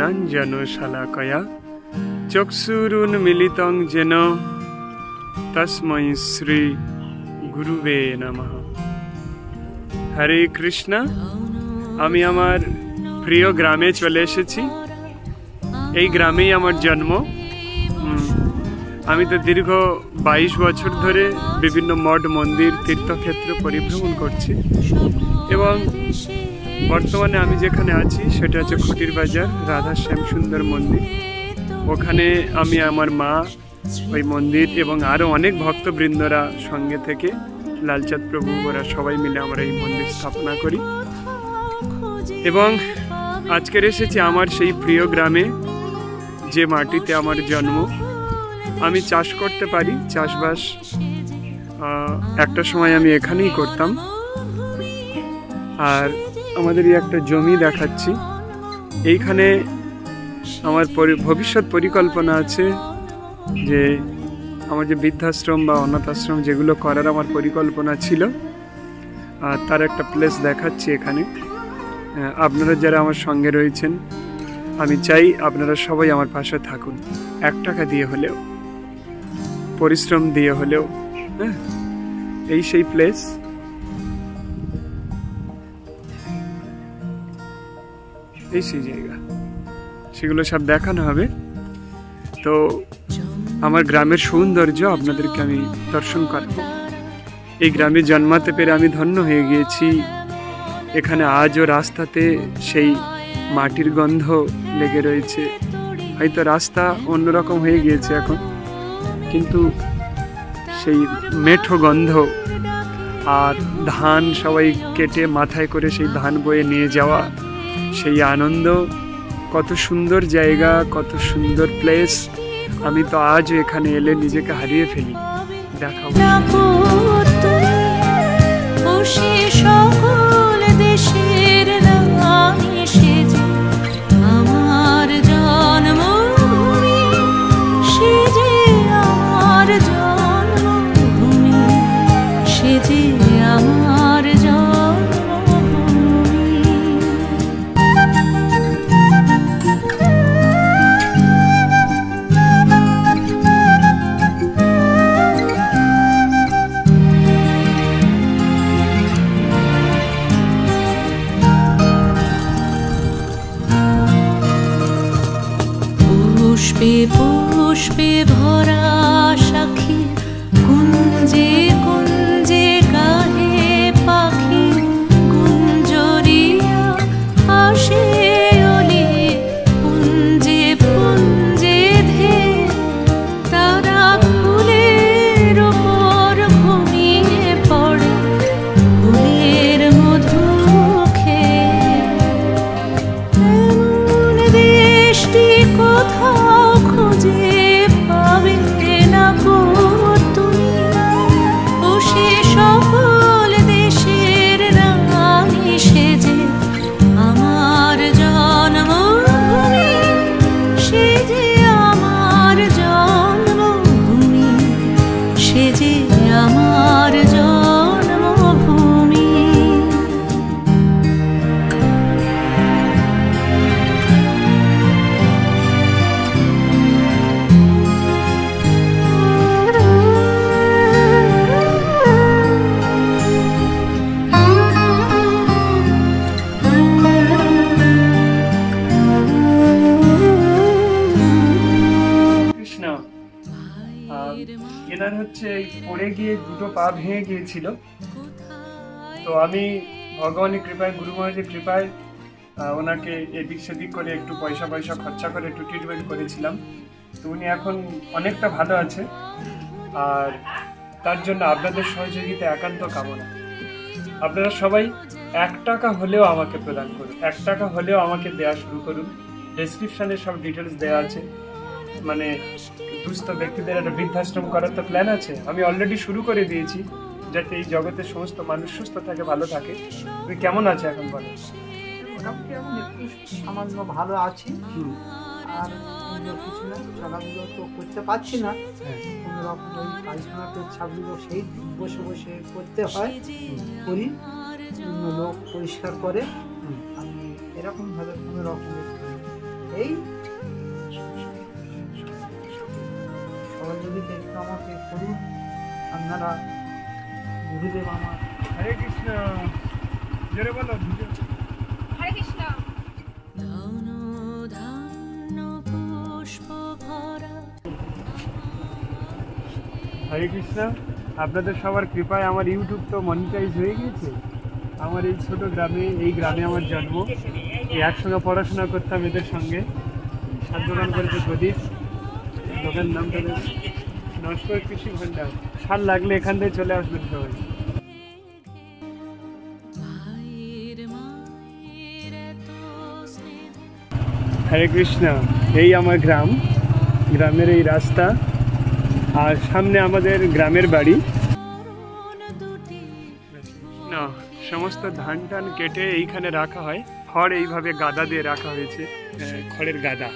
জ্ঞানাঞ্জনশলাকয়া চক্ষুরুন্মিলিতং যেন তস্मै শ্রী গুরুবে নমঃ। হরে কৃষ্ণ। আমি আমার প্রিয় গ্রামে চলে এসেছি। এই গ্রামেই আমার জন্ম। আমি তো দীর্ঘ 22 বছর ধরে বিভিন্ন মঠ মন্দির তীর্থক্ষেত্র পরিভ্রমণ করছি এবং বর্তমানে আমি যেখানে আছি সেটা হচ্ছে খুঁটির বাজার রাধা শ্যাম সুন্দর মন্দির। ওখানে আমি আমার মা, ওই মন্দির এবং আরও অনেক ভক্তবৃন্দরা সঙ্গে থেকে লালচাঁদ প্রভু ওরা সবাই মিলে আমরা এই মন্দির স্থাপনা করি এবং আজকের এসেছি আমার সেই প্রিয় গ্রামে, যে মাটিতে আমার জন্ম। আমি চাষ করতে পারি, চাষবাস একটা সময় আমি এখানেই করতাম। আর আমাদের একটা জমি দেখাচ্ছি, এইখানে আমার ভবিষ্যৎ পরিকল্পনা আছে যে আমার যে বৃদ্ধাশ্রম বা অনাথ আশ্রম যেগুলো করার আমার পরিকল্পনা ছিল, তার একটা প্লেস দেখাচ্ছি এখানে। আপনারা যারা আমার সঙ্গে রয়েছেন, আমি চাই আপনারা সবাই আমার পাশে থাকুন, 1 টাকা দিয়ে হলেও, পরিশ্রম দিয়ে হলেও। হ্যাঁ, এই সেই প্লেস। এই সেই জায়গা, সেগুলো সব দেখানো হবে। তো আমার গ্রামের সৌন্দর্য আপনাদেরকে আমি দর্শন করাবো। এই গ্রামে জন্মাতে পেরে আমি ধন্য হয়ে গিয়েছি। এখানে আজও রাস্তাতে সেই মাটির গন্ধ লেগে রয়েছে। হয়তো রাস্তা অন্যরকম হয়ে গিয়েছে এখন, কিন্তু সেই মেঠো গন্ধ আর ধান সবাই কেটে মাথায় করে সেই ধান বয়ে নিয়ে যাওয়া, সেই আনন্দ, কত সুন্দর জায়গা, কত সুন্দর প্লেস। আমি তো আজ এখানে এলে নিজেকে হারিয়ে ফেলি। দেখাবো সকল দেশের রানী সেজে আমার জন্মভূমি, সেজে আমার জন্মভূমি, সেজে আমার পুষ্পে পুষ্পে ভরা সাক্ষী, কুঞ্জে কুঞ্জে গাহে পাখি, কুঞ্জরিয়া আসে অলি, পুঞ্জে পুঞ্জে ধে তারা ফুলের ওপর ঘুমিয়ে পড়ে, ফুলের মধু খেয়ে। এমন দেশটি কোথাও খুঁজে পাবে না গো তুমি, ও সে সকল দেশের রানী সেজে আমার জন্মভূমি, সেজে আমার জন্মভূমি, সেজে আমার জন্মভূমি। এনার হচ্ছে পড়ে গিয়ে 2টো পা ভেঙে গিয়েছিল। তো আমি ভগবানের কৃপায়, গুরু মহারাজের কৃপায় ওনাকে এদিক সেদিক করে একটু পয়সা খরচা করে একটু ট্রিটমেন্ট করেছিলাম। তো উনি এখন অনেকটা ভালো আছে। আর তার জন্য আপনাদের সহযোগিতা একান্ত কামনা। আপনারা সবাই 1 টাকা হলেও আমাকে প্রদান করুন, 1 টাকা হলেও আমাকে দেওয়া শুরু করুন। ডেসক্রিপশানে সব ডিটেলস দেওয়া আছে। মানে দুস্থ ব্যক্তিদের একটা বৃদ্ধাশ্রম করার তো প্ল্যান আছে, আমি অলরেডি শুরু করে দিয়েছি, যাতে এই জগতের সমস্ত মানুষ সুস্থ থাকে, ভালো থাকে। তুমি কেমন আছে এখন বলো? মোটামুটি এখন একটু সামান্য ভালো আছি। আর কিছু না, খেলাধুলো তো করতে পারছি না, কোনো রকম ওই পায়খানা পেচ্ছাপগুলো সেই বসে বসে করতে হয়, করি, লোক পরিষ্কার করে। আমি এরকমভাবে কোনো রকমের এই সহযোগিতা একটু আমাকে করুন আপনারা, গুরুদেব আমার। হরে কৃষ্ণ, জোরে বলো। হরে কৃষ্ণ। ধন ধান্য পুষ্প ভরা। হরে কৃষ্ণ, আপনাদের সবার কৃপায় আমার ইউটিউব তো মনিটাইজ হয়ে গিয়েছে। আমার এই ছোট গ্রামে, এই গ্রামে আমার জন্ম। এই একসঙ্গে পড়াশোনা করতাম এদের সঙ্গে। সাত দোকান করেছে প্রদীপ, দোকান নামটা নস্কর কৃষি ভান্ডার। সার লাগলে এখান থেকে চলে আসবেন সবাই। ভাইয়ের মায়ের এত স্নেহ। হরে কৃষ্ণ, এই আমার গ্রাম, গ্রামের এই রাস্তা, আর সামনে আমাদের গ্রামের বাড়ি। চরণ দুটি না, সমস্ত ধান টান কেটে এইখানে রাখা হয়। খড় এইভাবে গাদা দিয়ে রাখা হয়েছে, খড়ের গাদা।